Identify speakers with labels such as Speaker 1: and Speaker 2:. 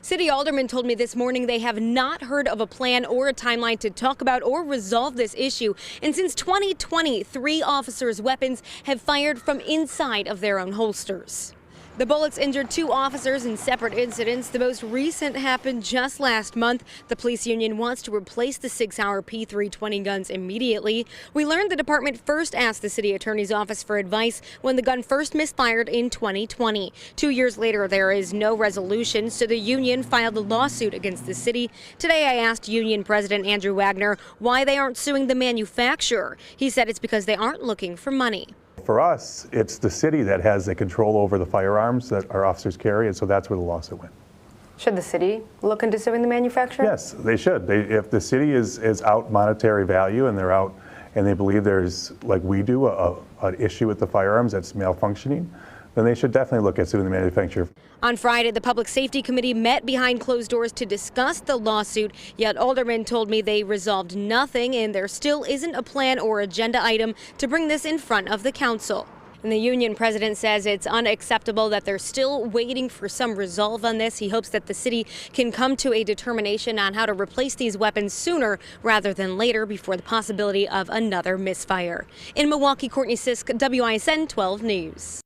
Speaker 1: City aldermen told me this morning they have not heard of a plan or a timeline to talk about or resolve this issue. And since 2020, 3 officers' weapons have fired from inside of their own holsters. The bullets injured 2 officers in separate incidents. The most recent happened just last month. The police union wants to replace the Sig Sauer P320 guns immediately. We learned the department first asked the city attorney's office for advice when the gun first misfired in 2020. 2 years later, there is no resolution, so the union filed a lawsuit against the city. Today, I asked union president Andrew Wagner why they aren't suing the manufacturer. He said it's because they aren't looking for money.
Speaker 2: For us, it's the city that has the control over the firearms that our officers carry, and so that's where the lawsuit went.
Speaker 3: Should the city look into suing the manufacturer?
Speaker 2: Yes, they should. If the city is out monetary value and they're out and they believe there's, like we do, an issue with the firearms that's malfunctioning, then they should definitely look at suing the manufacturer.
Speaker 1: On Friday, the Public Safety Committee met behind closed doors to discuss the lawsuit, yet aldermen told me they resolved nothing and there still isn't a plan or agenda item to bring this in front of the council. And the union president says it's unacceptable that they're still waiting for some resolve on this. He hopes that the city can come to a determination on how to replace these weapons sooner rather than later before the possibility of another misfire. In Milwaukee, Courtney Sisk, WISN 12 News.